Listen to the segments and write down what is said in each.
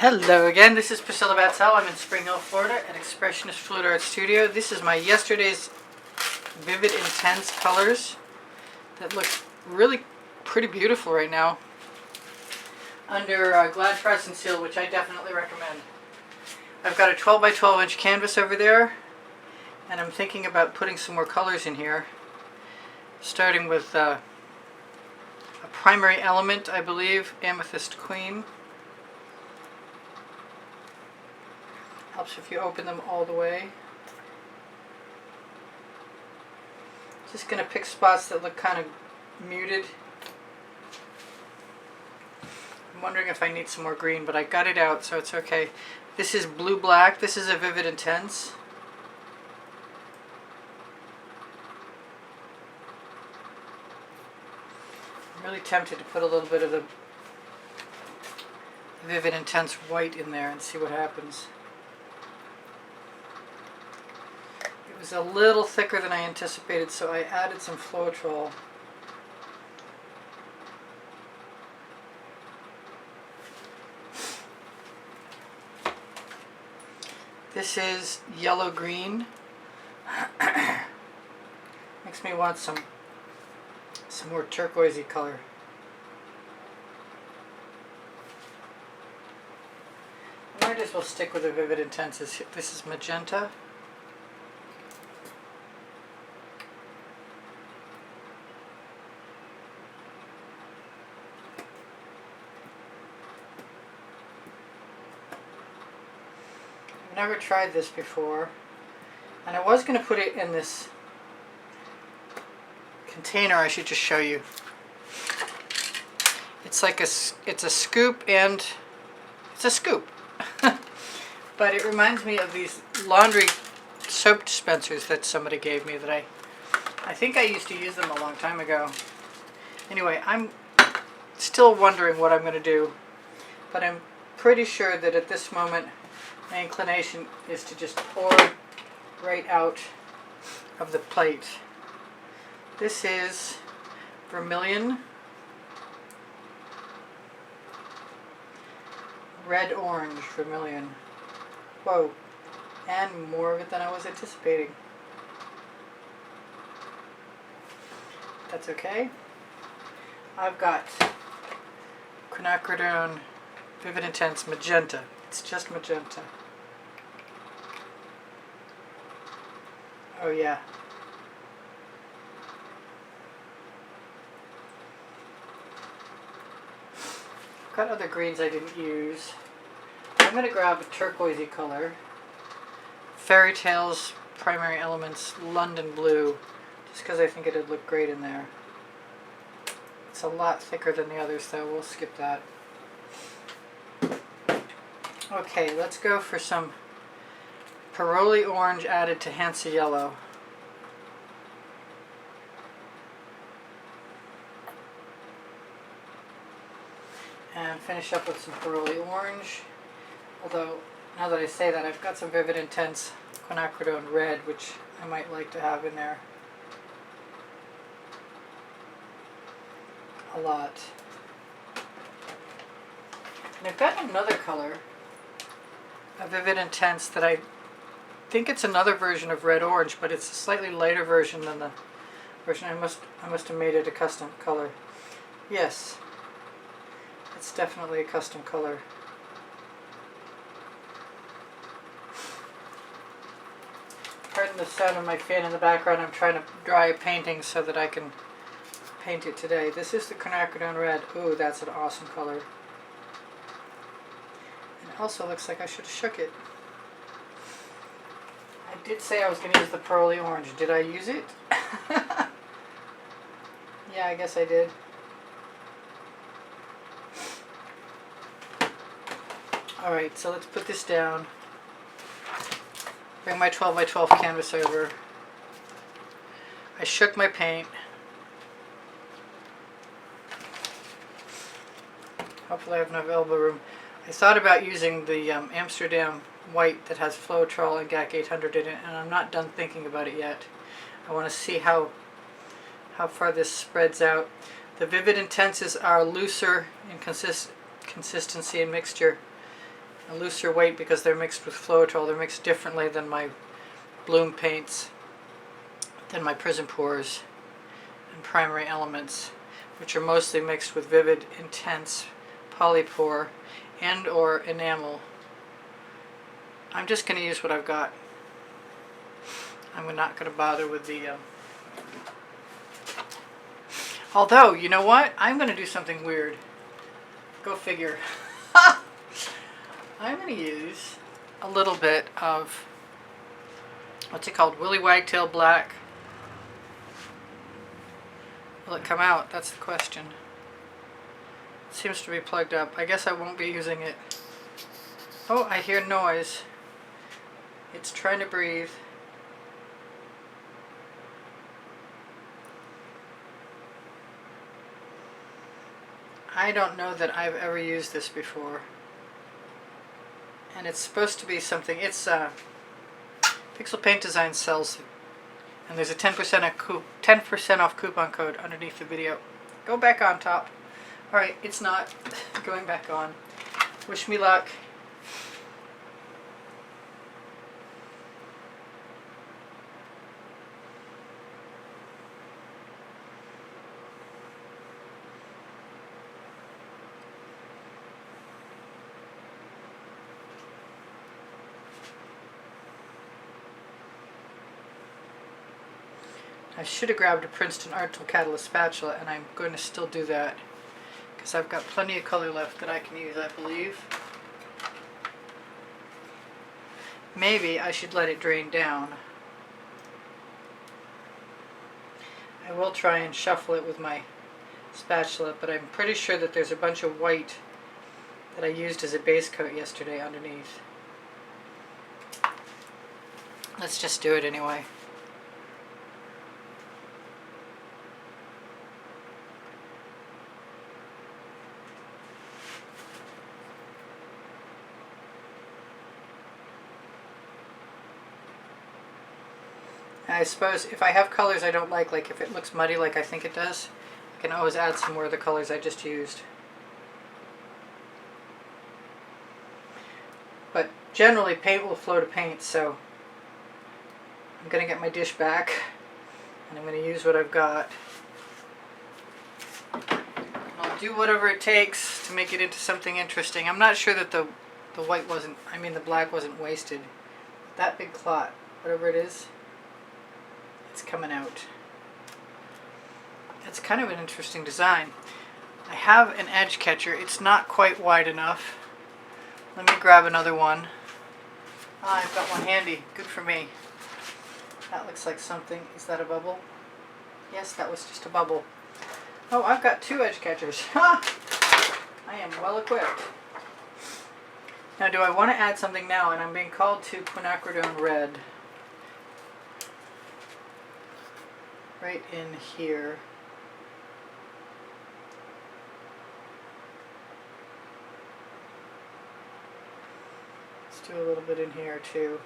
Hello again, this is Priscilla Batzell. I'm in Spring Hill, Florida at Expressionist Fluid Art Studio. This is my yesterday's Vivid Intense colors that look really pretty beautiful right now under Glad Press and Seal, which I definitely recommend. I've got a 12 by 12 inch canvas over there, and I'm thinking about putting some more colors in here, starting with a Primary Element, I believe, Amethyst Queen. Helps if you open them all the way. Just going to pick spots that look kind of muted. I'm wondering if I need some more green, but I got it out, so it's okay. This is Blue Black. This is a Vivid Intense. I'm really tempted to put a little bit of the Vivid Intense white in there and see what happens. It was a little thicker than I anticipated, so I added some Floetrol. This is Yellow Green. Makes me want some more turquoisey color. I might as well stick with the Vivid Intenses. This is Magenta. Never tried this before, and I was going to put it in this container. I should just show you. It's like it's a scoop, and it's a scoop. But it reminds me of these laundry soap dispensers that somebody gave me that I think I used to use them a long time ago. Anyway, I'm still wondering what I'm going to do, but I'm pretty sure that at this moment my inclination is to just pour right out of the plate. This is Vermillion, red orange Vermillion. Whoa, and more of it than I was anticipating. That's okay. I've got Quinacridone Vivid Intense Magenta. It's just magenta. Oh yeah. I've got other greens I didn't use. I'm going to grab a turquoisey color. Fairy Tales Primary Elements London Blue, just because I think it'd look great in there. It's a lot thicker than the others though, we'll skip that. Okay, let's go for some Parole Orange added to Hansa Yellow. And finish up with some Parole Orange. Although, now that I say that, I've got some Vivid Intense Quinacridone Red, which I might like to have in there. A lot. And I've got another color, a Vivid Intense, that I think it's another version of Red Orange, but it's a slightly lighter version than the version. I must have made it a custom color. Yes, it's definitely a custom color. Pardon the sound of my fan in the background. I'm trying to dry a painting so that I can paint it today. This is the Quinacridone Red. Ooh, that's an awesome color. Also looks like I should have shook it. I did say I was going to use the Parole Orange. Did I use it? Yeah, I guess I did. Alright, so let's put this down. Bring my 12 by 12 canvas over. I shook my paint. Hopefully I have enough elbow room. I thought about using the Amsterdam white that has Floetrol and GAC 800 in it, and I'm not done thinking about it yet. I want to see how far this spreads out. The Vivid Intenses are looser in consistency and mixture, a looser weight because they're mixed with Floetrol. They're mixed differently than my Bloom paints, than my Prizm pours and Primary Elements, which are mostly mixed with Vivid Intense Polypore and or enamel. I'm just going to use what I've got. I'm not going to bother with the... Although, you know what? I'm going to do something weird. Go figure. I'm going to use a little bit of, what's it called? Willy Wagtail Black. Will it come out? That's the question. It seems to be plugged up. I guess I won't be using it. Oh, I hear noise. It's trying to breathe. I don't know that I've ever used this before. And it's supposed to be something, it's Pixel Paint Design sells, and there's a 10% off coupon code underneath the video. Go back on top. Alright, it's not going back on. Wish me luck. I should have grabbed a Princeton Art Tool Catalyst spatula, and I'm going to still do that because I've got plenty of color left that I can use, I believe. Maybe I should let it drain down. I will try and shuffle it with my spatula, but I'm pretty sure that there's a bunch of white that I used as a base coat yesterday underneath. Let's just do it anyway. I suppose if I have colors I don't like if it looks muddy like I think it does, I can always add some more of the colors I just used. But generally paint will flow to paint, so I'm going to get my dish back and I'm going to use what I've got. I'll do whatever it takes to make it into something interesting. I'm not sure that the white wasn't, the black wasn't wasted. That big clot, whatever it is, it's coming out. It's kind of an interesting design. I have an edge catcher. It's not quite wide enough. Let me grab another one. Ah, I've got one handy. Good for me. That looks like something. Is that a bubble? Yes, that was just a bubble. Oh, I've got two edge catchers. Ha! I am well equipped. Now, do I want to add something now? And I'm being called to Quinacridone Red. Right in here. Let's do a little bit in here too.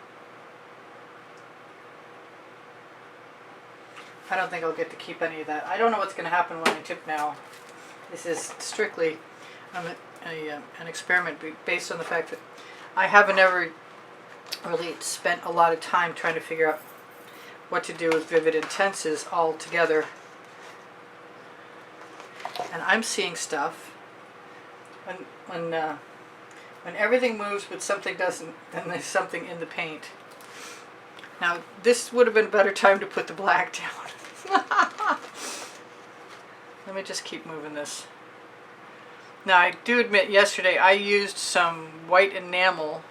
I don't think I'll get to keep any of that. I don't know what's going to happen when I tip now. This is strictly an experiment based on the fact that I haven't ever really spent a lot of time trying to figure out what to do with Vivid Intenses all together. And I'm seeing stuff when everything moves but something doesn't, then there's something in the paint. Now this would have been a better time to put the black down. Let me just keep moving this. Now I do admit yesterday I used some white enamel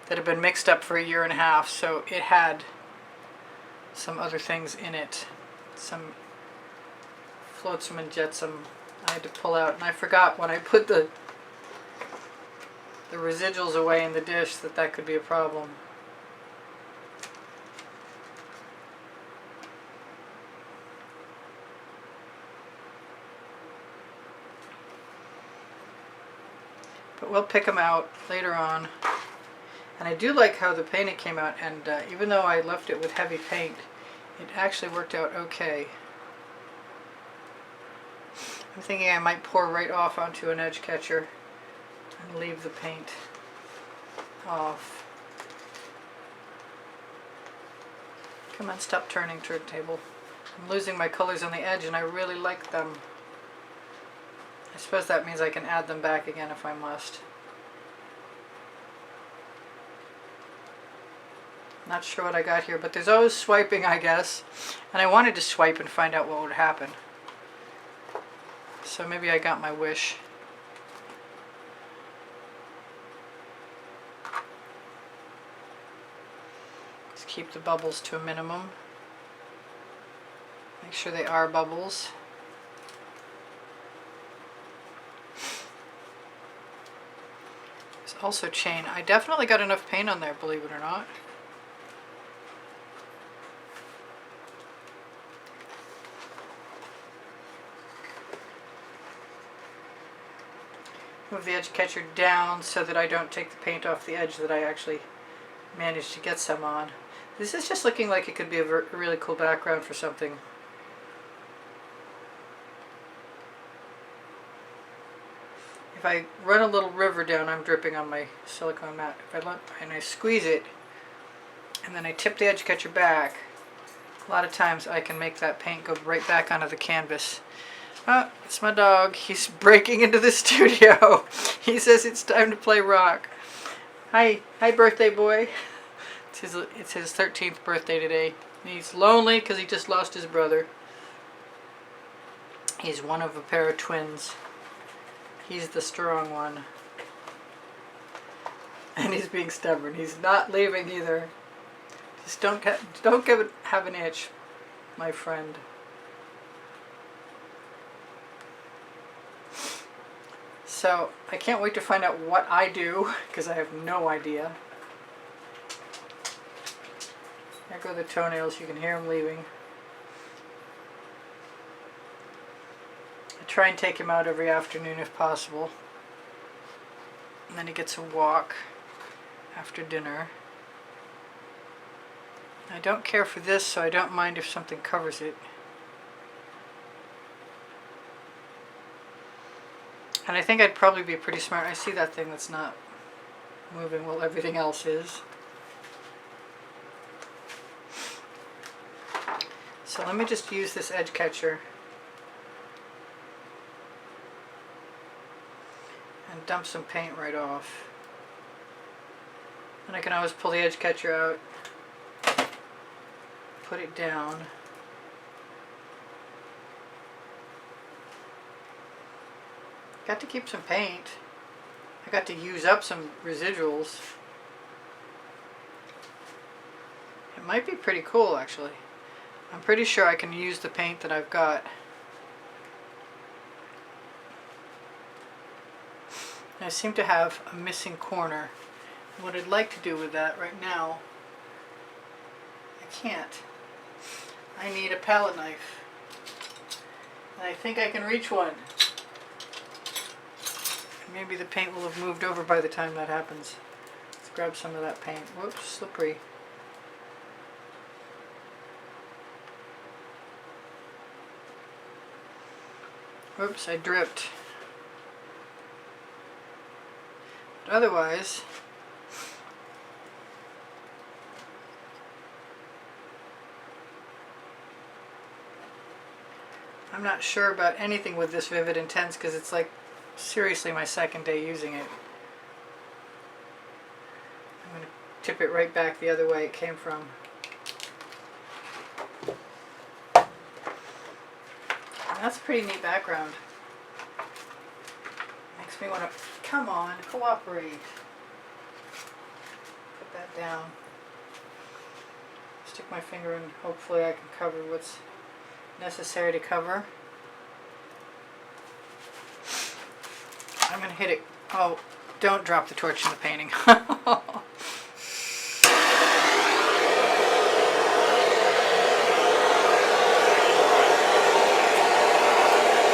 that had been mixed up for 1.5 years, so it had some other things in it, some flotsam and jetsam I had to pull out, and I forgot when I put the residuals away in the dish that could be a problem. But we'll pick them out later on. And I do like how the painting came out, and even though I left it with heavy paint, it actually worked out okay. I'm thinking I might pour right off onto an edge catcher and leave the paint. off. Come on, stop turning turntable. I'm losing my colors on the edge and I really like them. I suppose that means I can add them back again if I must. Not sure what I got here, but there's always swiping, I guess. And I wanted to swipe and find out what would happen. So maybe I got my wish. Just keep the bubbles to a minimum. Make sure they are bubbles. There's also chain. I definitely got enough paint on there, believe it or not. Move the edge catcher down so that I don't take the paint off the edge that I actually managed to get some on. This is just looking like it could be a really cool background for something. If I run a little river down, I'm dripping on my silicone mat. If I let, and I squeeze it, and then I tip the edge catcher back, a lot of times I can make that paint go right back onto the canvas. Oh, it's my dog. He's breaking into the studio. He says it's time to play rock. Hi birthday boy. It's his 13th birthday today. He's lonely because he just lost his brother. He's one of a pair of twins. He's the strong one. And he's being stubborn. He's not leaving either. Just don't have an itch, my friend. So I can't wait to find out what I do, because I have no idea. There go the toenails, you can hear them leaving. I try and take him out every afternoon if possible. And then he gets a walk after dinner. I don't care for this, so I don't mind if something covers it. And I think I'd probably be pretty smart. I see that thing that's not moving while everything else is. So let me just use this edge catcher and dump some paint right off. And I can always pull the edge catcher out, put it down. Got to keep some paint. I got to use up some residuals. It might be pretty cool actually. I'm pretty sure I can use the paint that I've got. I seem to have a missing corner. What I'd like to do with that right now, I can't. I need a palette knife. And I think I can reach one. Maybe the paint will have moved over by the time that happens. Let's grab some of that paint. Whoops, slippery. Whoops, I dripped. But otherwise, I'm not sure about anything with this Vivid Intense because it's like seriously my second day using it. I'm going to tip it right back the other way it came from. And that's a pretty neat background. Makes me want to, come on, cooperate. Put that down. Stick my finger in, hopefully I can cover what's necessary to cover. I'm going to hit it. Oh, don't drop the torch in the painting.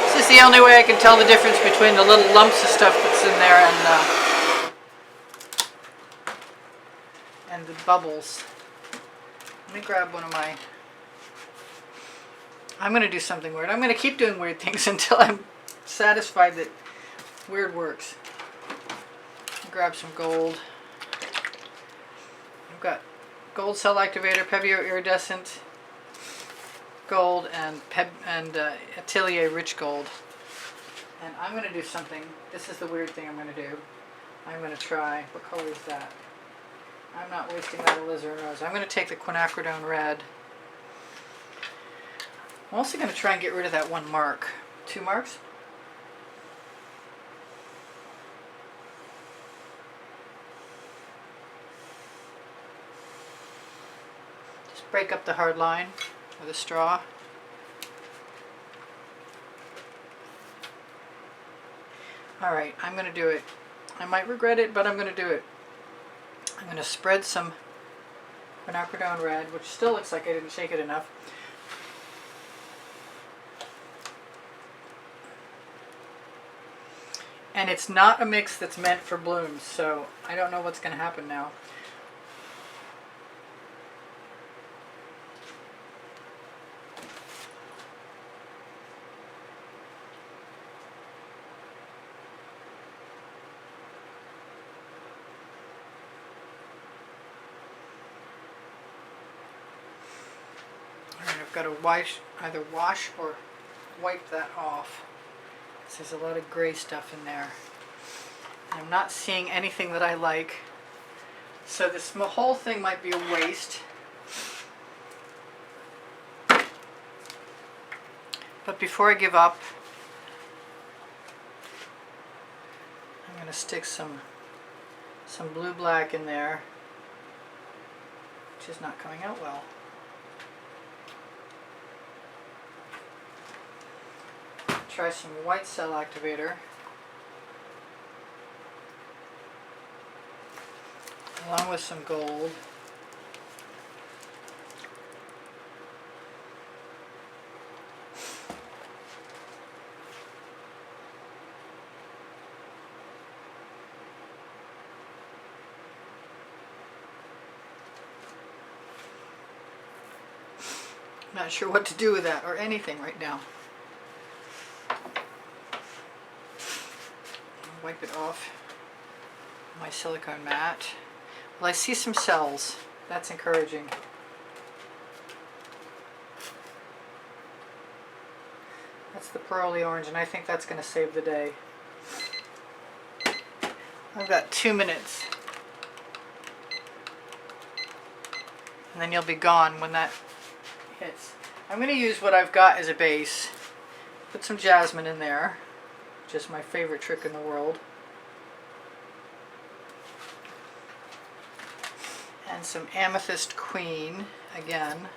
This is the only way I can tell the difference between the little lumps of stuff that's in there and the bubbles. Let me grab one of my... I'm going to do something weird. I'm going to keep doing weird things until I'm satisfied that weird works. Grab some gold. I've got gold cell activator, Pebeo iridescent gold, and Atelier rich gold. And I'm going to do something. This is the weird thing I'm going to do. I'm going to try, what color is that? I'm not wasting that alizarin rose. I'm going to take the Quinacridone red. I'm also going to try and get rid of that one mark. 2 marks. Just break up the hard line with a straw. Alright, I'm going to do it. I might regret it, but I'm going to do it. I'm going to spread some Quinacridone red, which still looks like I didn't shake it enough. And it's not a mix that's meant for blooms, so I don't know what's going to happen now. I've got to either wash or wipe that off. There's a lot of gray stuff in there. I'm not seeing anything that I like. So this whole thing might be a waste. But before I give up, I'm going to stick some blue black in there, which is not coming out well. Try some white cell activator, along with some gold. I'm not sure what to do with that or anything right now. Wipe it off my silicone mat. Well, I see some cells. That's encouraging. That's the pearly orange, and I think that's going to save the day. I've got 2 minutes. And then you'll be gone when that hits. I'm going to use what I've got as a base. Put some jasmine in there. Just my favorite trick in the world. And some Amethyst Queen again.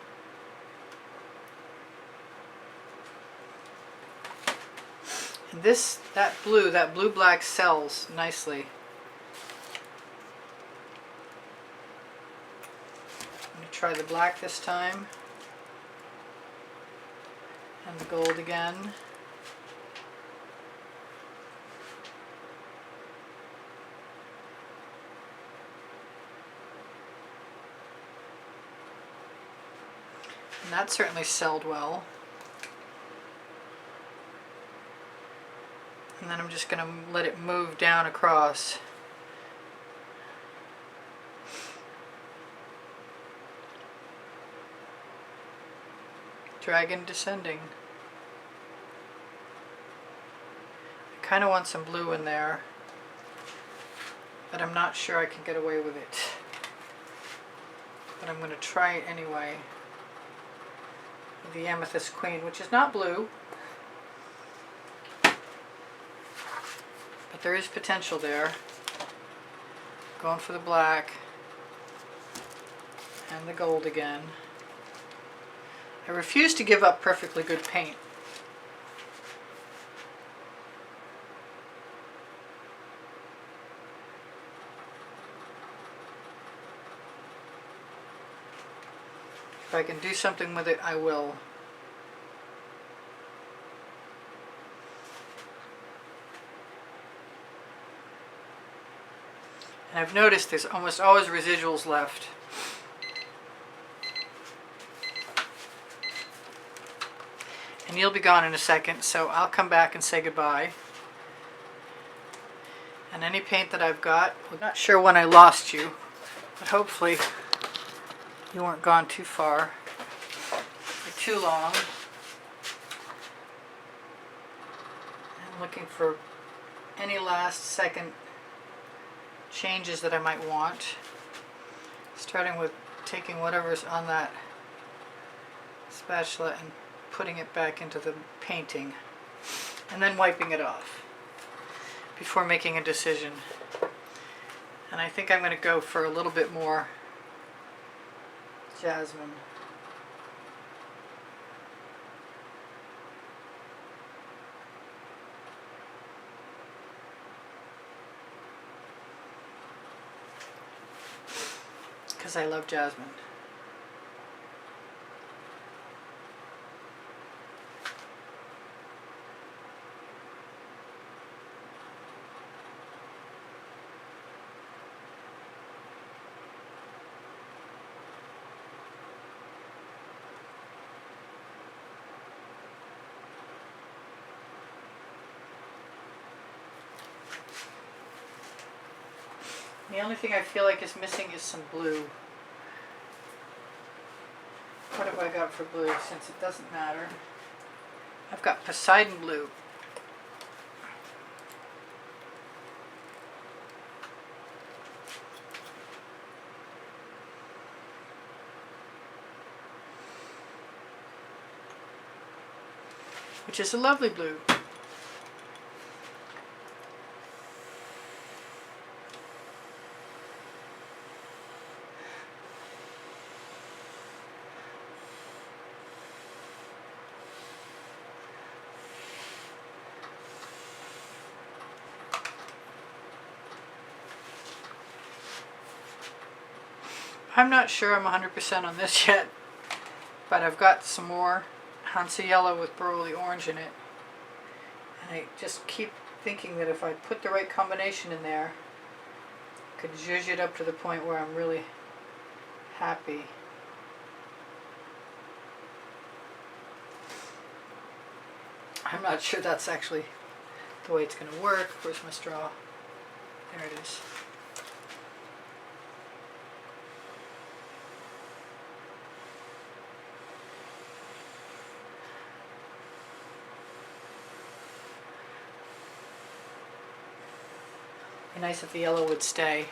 And that blue-black sells nicely. I'm going to try the black this time. And the gold again. And that certainly selled well. And then I'm just going to let it move down across. Dragon descending. I kind of want some blue in there, but I'm not sure I can get away with it. But I'm going to try it anyway. The Amethyst Queen, which is not blue, but there is potential there. Going for the black and the gold again. I refuse to give up perfectly good paint. If I can do something with it, I will. And I've noticed there's almost always residuals left. And you'll be gone in a second, so I'll come back and say goodbye. And any paint that I've got, I'm not sure when I lost you, but hopefully you weren't gone too far or too long. I'm looking for any last second changes that I might want. Starting with taking whatever's on that spatula and putting it back into the painting. And then wiping it off before making a decision. And I think I'm going to go for a little bit more jasmine. Because I love jasmine. The only thing I feel like is missing is some blue. What have I got for blue, since it doesn't matter? I've got Poseidon blue. Which is a lovely blue. I'm not sure I'm 100% on this yet, but I've got some more Hansa yellow with burly orange in it. And I just keep thinking that if I put the right combination in there, I could zhuzh it up to the point where I'm really happy. I'm not sure that's actually the way it's going to work. Where's my straw? There it is. Be nice if the yellow would stay.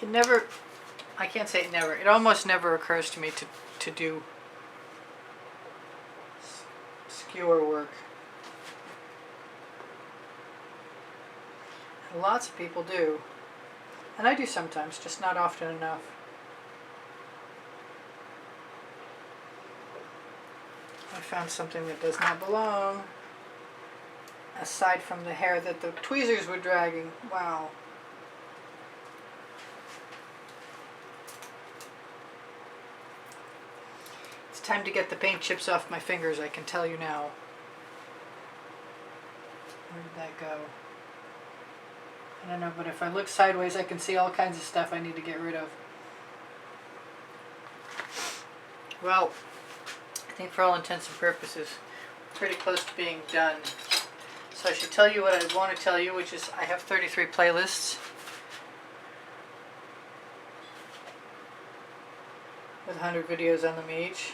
It never, I can't say it never, it almost never occurs to me to do skewer work. And lots of people do. And I do sometimes, just not often enough. I found something that does not belong, aside from the hair that the tweezers were dragging. Wow. It's time to get the paint chips off my fingers, I can tell you now. Where did that go? I don't know, but if I look sideways I can see all kinds of stuff I need to get rid of. Well, I think for all intents and purposes, we're pretty close to being done. So I should tell you what I want to tell you, which is I have 33 playlists with 100 videos on them each.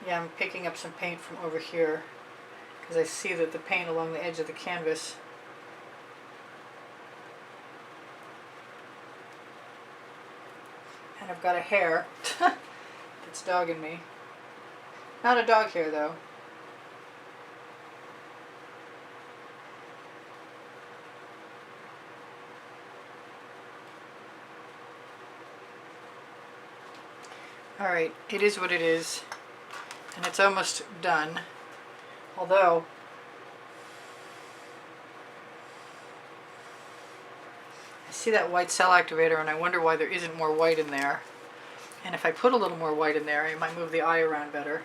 Yeah, I'm picking up some paint from over here because I see that the paint along the edge of the canvas and I've got a hair that's dogging me. Not a dog hair though. Alright, it is what it is. And it's almost done. Although, I see that white cell activator and I wonder why there isn't more white in there. And if I put a little more white in there, it might move the eye around better.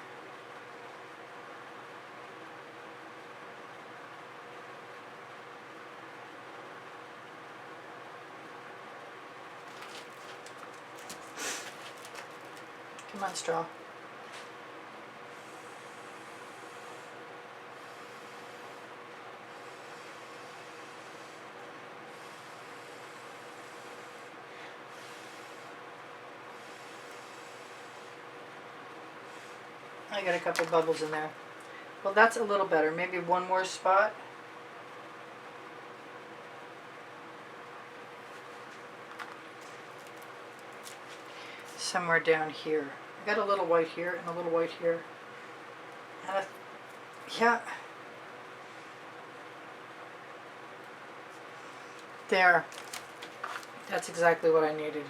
Come on, straw. I got a couple bubbles in there. Well, that's a little better. Maybe one more spot. Somewhere down here. I got a little white here and a little white here. Yeah. There. That's exactly what I needed.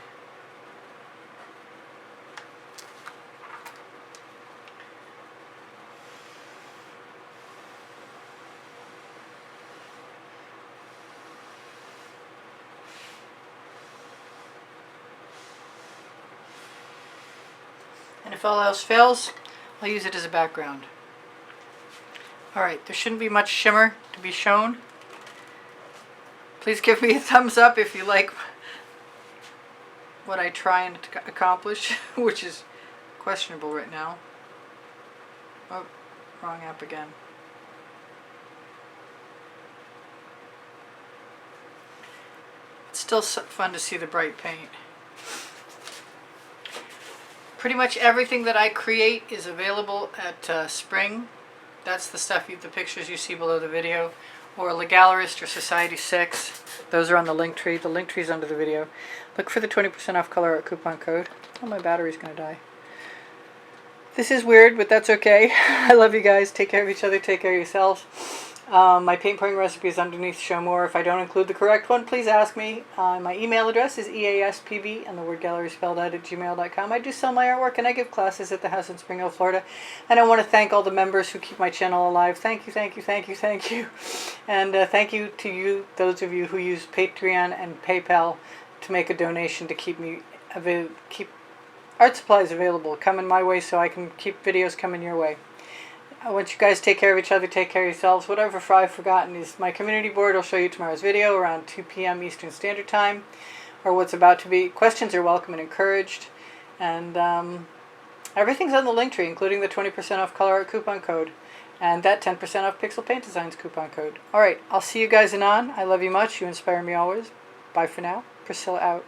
And if all else fails, I'll use it as a background. Alright, there shouldn't be much shimmer to be shown. Please give me a thumbs up if you like what I try and accomplish, which is questionable right now. Oh, wrong app again. It's still fun to see the bright paint. Pretty much everything that I create is available at Spring. That's the stuff, the pictures you see below the video, or Le Gallerist or Society 6. Those are on the link tree. The link tree is under the video. Look for the 20% off Colourarte coupon code. Oh, my battery's going to die. This is weird, but that's okay. I love you guys. Take care of each other. Take care of yourselves. My paint pouring recipe is underneath. Show more. If I don't include the correct one, please ask me. My email address is easpb, and the word gallery spelled out, @gmail.com. I do sell my artwork, and I give classes at the house in Spring Hill, Florida. And I want to thank all the members who keep my channel alive. Thank you, thank you, thank you, thank you. And thank you to you, those of you who use Patreon and PayPal to make a donation to keep art supplies available, coming my way so I can keep videos coming your way. I want you guys to take care of each other, take care of yourselves. Whatever I've forgotten is my community board. I'll show you tomorrow's video around 2 p.m. Eastern Standard Time, or what's about to be. Questions are welcome and encouraged. And everything's on the link tree, including the 20% off Colourarte coupon code and that 10% off Pixel Paint Designs coupon code. Alright, I'll see you guys anon. I love you much. You inspire me always. Bye for now. Priscilla out.